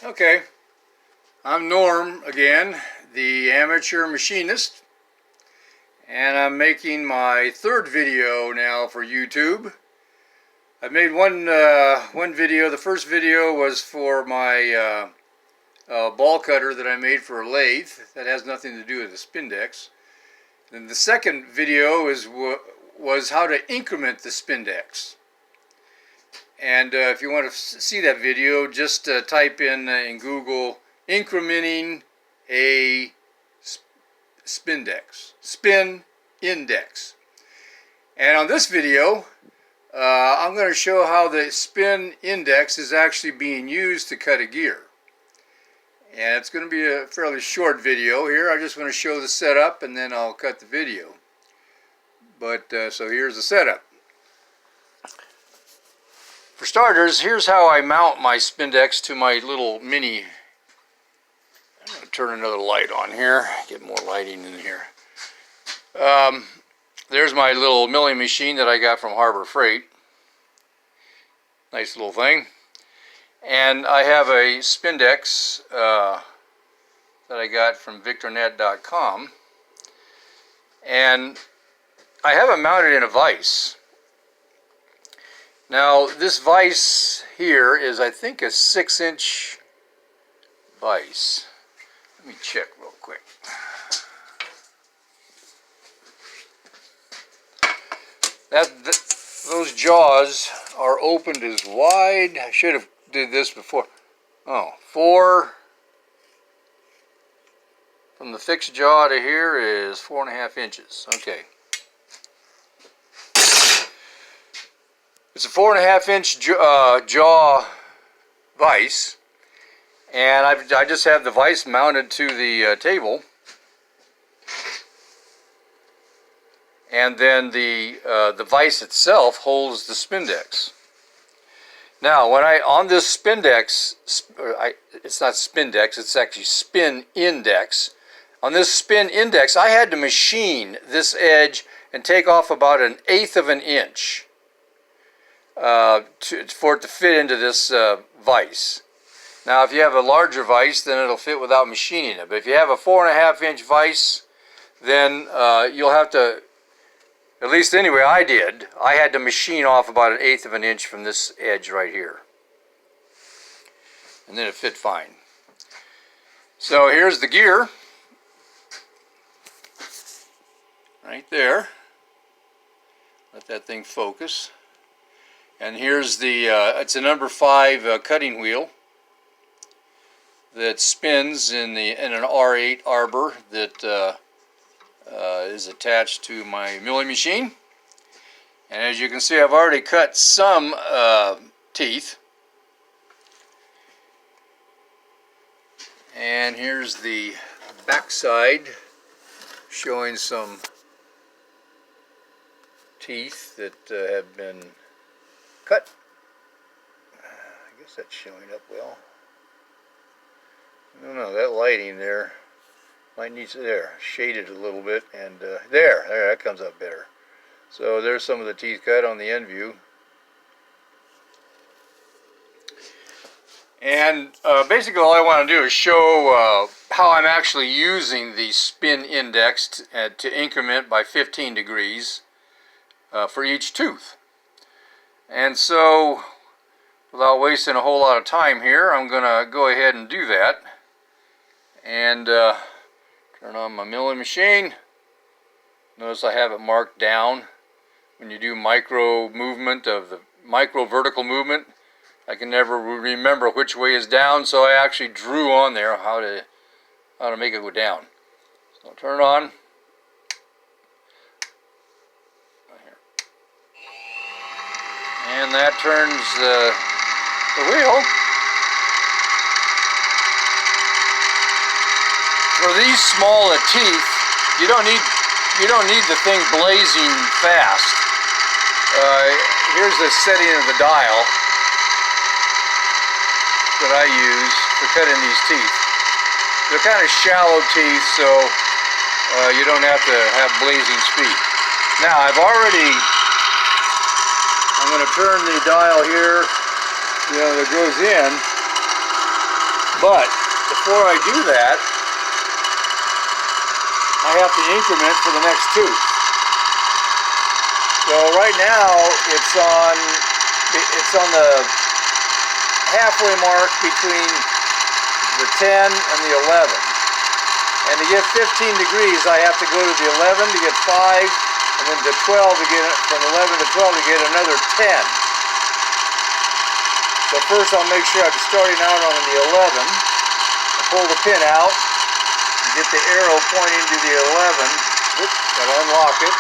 Okay, I'm Norm again, the amateur machinist, and I'm making my third video now for YouTube. I made one video. The first video was for my ball cutter that I made for a lathe. That has nothing to do with the Spindex. And the second video was how to increment the Spindex. And if you want to see that video, just type in Google incrementing a Spindex, spin index. And on this video, I'm going to show how the spin index is actually being used to cut a gear. And it's going to be a fairly short video here. I just want to show the setup and then I'll cut the video. But so here's the setup. For starters, here's how I mount my Spindex to my little mini. I'm going to turn another light on here, get more lighting in here. There's my little milling machine that I got from Harbor Freight. Nice little thing. And I have a Spindex that I got from victornet.com. And I have it mounted in a vise. Now this vise here is, I think, a 6-inch vise. Let me check real quick. Those jaws are opened as wide. I should have did this before. Oh, 4 from the fixed jaw to here is 4.5 inches. Okay. It's a 4.5-inch jaw vise, and I just have the vise mounted to the table, and then the vise itself holds the Spindex. Now, when on this Spindex, it's not Spindex, it's actually Spin Index. On this Spin Index, I had to machine this edge and take off about 1/8 of an inch. For it to fit into this vise. Now if you have a larger vise, then it'll fit without machining it, but if you have a 4.5-inch vise, then you'll have to, at least anyway I did, I had to machine off about 1/8 of an inch from this edge right here, and then it fit fine. So here's the gear right there. Let that thing focus. And here's the, it's a number 5 cutting wheel that spins in an R8 arbor that is attached to my milling machine. And as you can see, I've already cut some teeth. And here's the back side showing some teeth that have been cut. I guess that's showing up well. I don't know, that lighting there might need to, there, shaded a little bit, and there, that comes up better. So there's some of the teeth cut on the end view. And basically all I want to do is show how I'm actually using the Spin Index to increment by 15 degrees for each tooth. And so, without wasting a whole lot of time here, I'm going to go ahead and do that. And turn on my milling machine. Notice I have it marked down. When you do micro movement of the micro vertical movement, I can never remember which way is down, so I actually drew on there how to make it go down. So I'll turn it on. And that turns the wheel. For these small teeth, you don't need the thing blazing fast. Here's the setting of the dial that I use for cutting these teeth. They're kind of shallow teeth, so you don't have to have blazing speed. Now I'm going to turn the dial here, that goes in, But before I do that, I have to increment for the next tooth. So right now it's on the halfway mark between the 10 and the 11. And to get 15 degrees, I have to go to the 11 to get 5, and then to 12 to get, from 11 to 12 to get another 10. So first I'll make sure I'm starting out on the 11. I pull the pin out, and get the arrow pointing to the 11. Oops, gotta unlock it.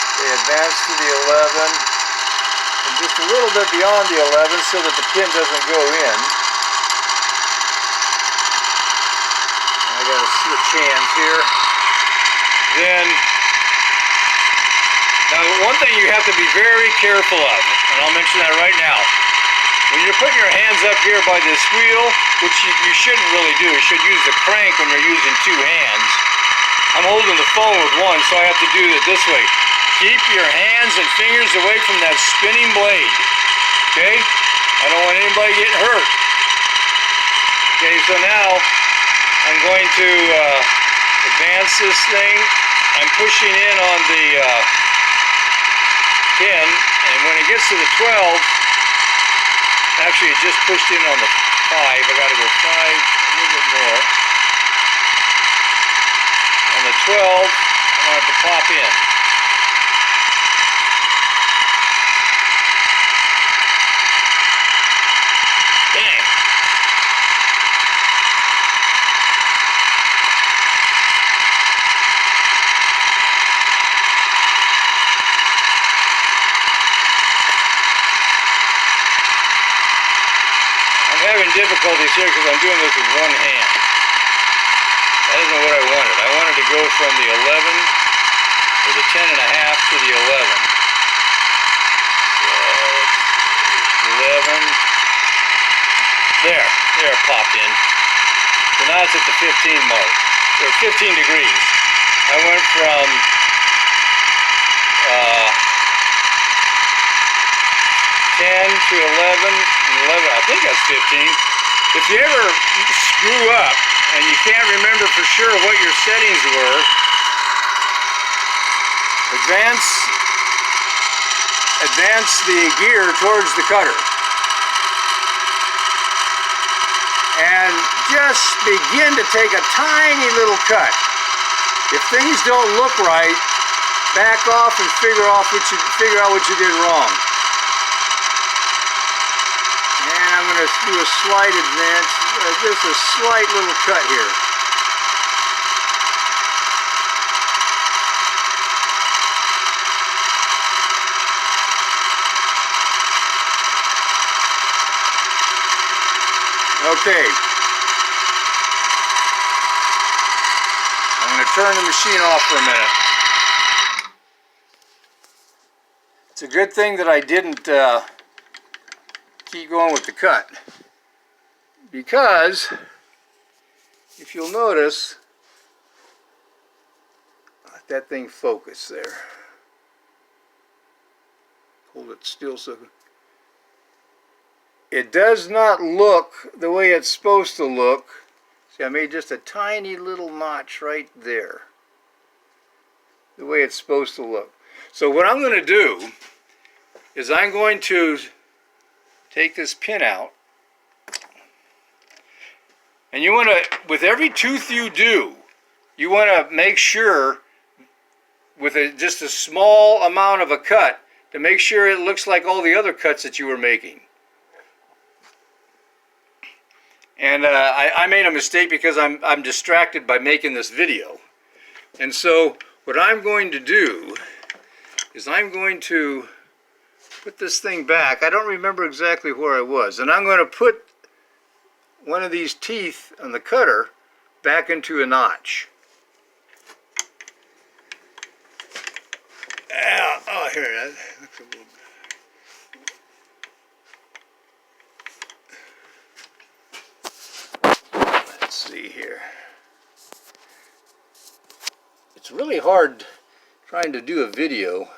Okay, advance to the 11, and just a little bit beyond the 11 so that the pin doesn't go in. I gotta switch hands here. Then, now one thing you have to be very careful of, and I'll mention that right now. When you're putting your hands up here by this wheel, which you shouldn't really do, you should use the crank when you're using two hands. I'm holding the phone with one, so I have to do it this way. Keep your hands and fingers away from that spinning blade, okay? I don't want anybody getting hurt. Okay, so now I'm going to advance this thing. I'm pushing in on the pin, and when it gets to the 12, actually it just pushed in on the 5. I gotta go 5, a little bit more. On the 12, I'm gonna have to pop in. Bang. I'm having difficulties here because I'm doing this with one hand. That isn't what I wanted. I wanted to go from the 11 or the 10 and a half to the 11. So 11. There it popped in. So now it's at the 15 mark, or 15 degrees. I went from 10 to 11, and 11, I think that's 15. If you ever screw up and you can't remember for sure what your settings were, advance the gear towards the cutter. And just begin to take a tiny little cut. If things don't look right, back off and figure out what you did wrong. And I'm going to do a slight advance, just a slight little cut here. Okay. I'm going to turn the machine off for a minute. It's a good thing that I didn't keep going with the cut, because if you'll notice, let that thing focus there. Hold it still so it does not look the way it's supposed to look. See, I made just a tiny little notch right there, the way it's supposed to look. So what I'm going to do is I'm going to take this pin out, and you want to, with every tooth you do, you want to make sure with just a small amount of a cut to make sure it looks like all the other cuts that you were making. And I made a mistake because I'm distracted by making this video. And so what I'm going to do is I'm going to put this thing back. I don't remember exactly where I was. And I'm going to put one of these teeth on the cutter back into a notch. Oh, here, that looks a little bit. Let's see here. It's really hard trying to do a video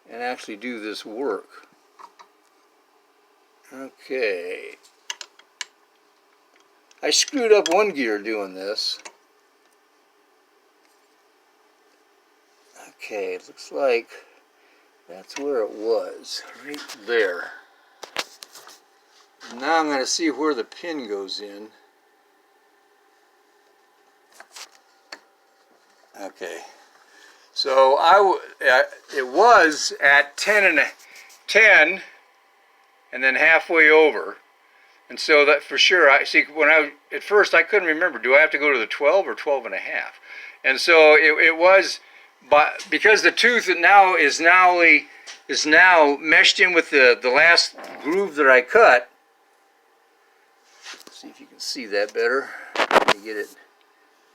and actually do this work. Okay. I screwed up one gear doing this. Okay, it looks like that's where it was, right there. Now I'm going to see where the pin goes in. Okay, so it was at 10 and then halfway over. And so that for sure, I see at first I couldn't remember, do I have to go to the 12 or 12 and a half? And so it was, but because the tooth now is now meshed in with the last groove that I cut. Let's see if you can see that better. Let me get it.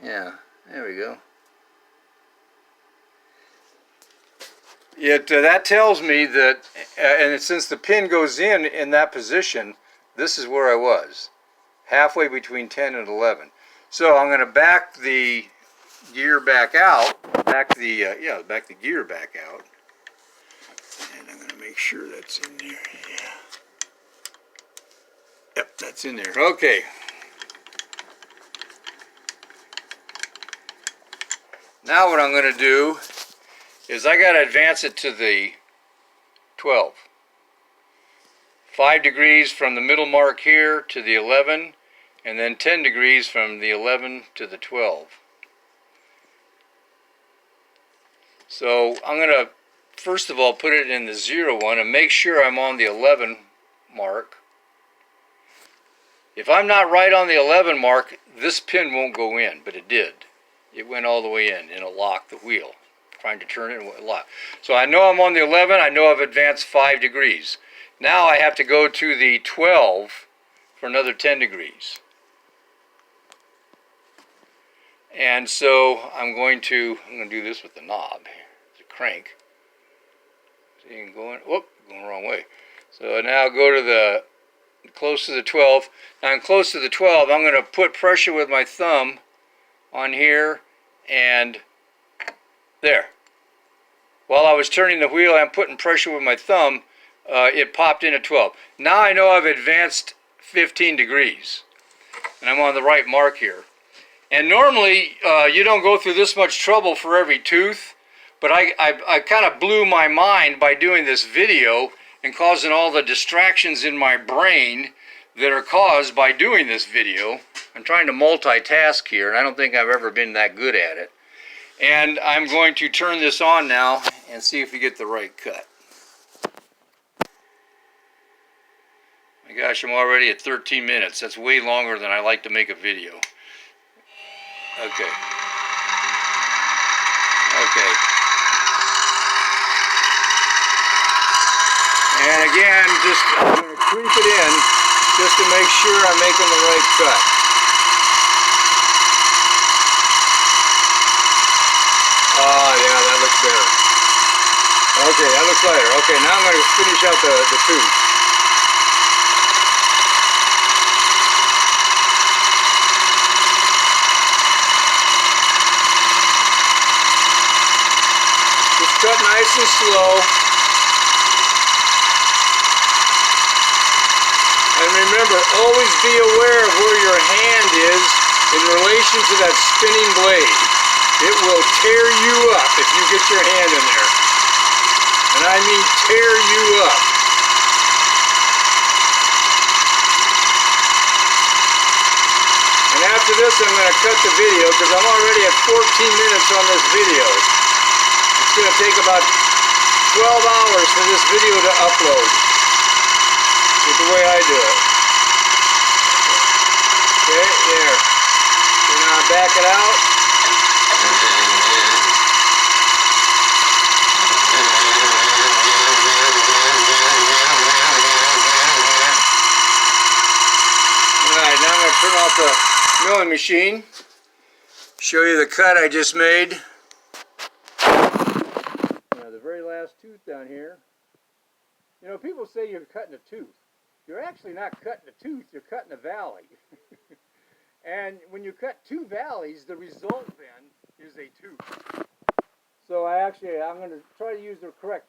Yeah, there we go. That tells me that, and since the pin goes in that position, this is where I was, halfway between 10 and 11. So I'm going to back the gear back out, back the gear back out, and I'm going to make sure that's in there. Yeah. Yep, that's in there. Okay. Now what I'm going to do is I got to advance it to the 12. 5 degrees from the middle mark here to the 11, and then 10 degrees from the 11 to the 12. So I'm going to first of all put it in the 0 one and make sure I'm on the 11 mark. If I'm not right on the 11 mark, this pin won't go in, but it did. It went all the way in, and it locked the wheel. Trying to turn it, and it locked. So I know I'm on the 11, I know I've advanced 5 degrees. Now I have to go to the 12 for another 10 degrees. And so I'm going to do this with the knob. It's a crank. See, I'm going the wrong way. So now go to the close to the 12. Now I'm close to the 12. I'm going to put pressure with my thumb on here and there. While I was turning the wheel, I'm putting pressure with my thumb. It popped in at 12. Now I know I've advanced 15 degrees, and I'm on the right mark here. And normally you don't go through this much trouble for every tooth, but I kind of blew my mind by doing this video and causing all the distractions in my brain that are caused by doing this video. I'm trying to multitask here, and I don't think I've ever been that good at it. And I'm going to turn this on now and see if we get the right cut. My gosh, I'm already at 13 minutes. That's way longer than I like to make a video. Okay. Okay. And again, I'm going to creep it in just to make sure I'm making the right cut. Oh, yeah, that looks better. Okay, that looks better. Okay, now I'm going to finish out the tooth. Just cut nice and slow. And remember, always be aware of where your hand is in relation to that spinning blade. It will tear you up if you get your hand in there. And I mean tear you up. And after this I'm going to cut the video because I'm already at 14 minutes on this video. It's going to take about 12 hours for this video to upload. With the way I do it. Okay, there. So now I back it out. Alright, now I'm going to turn off the milling machine. Show you the cut I just made. Now the very last tooth down here. You know, people say you're cutting a tooth. You're actually not cutting a tooth, you're cutting a valley. And when you cut two valleys, the result then is a tooth. So I'm going to try to use the correct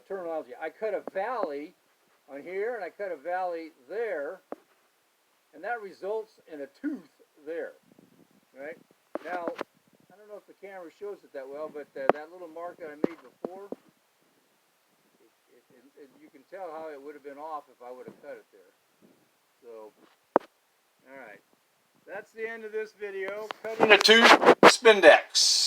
terminology. I cut a valley on here, and I cut a valley there, and that results in a tooth there, right? Now, I don't know if the camera shows it that well, but that little mark that I made before, you can tell how it would have been off if I would have cut it there. So, all right, that's the end of this video. Cutting a tooth Spindex.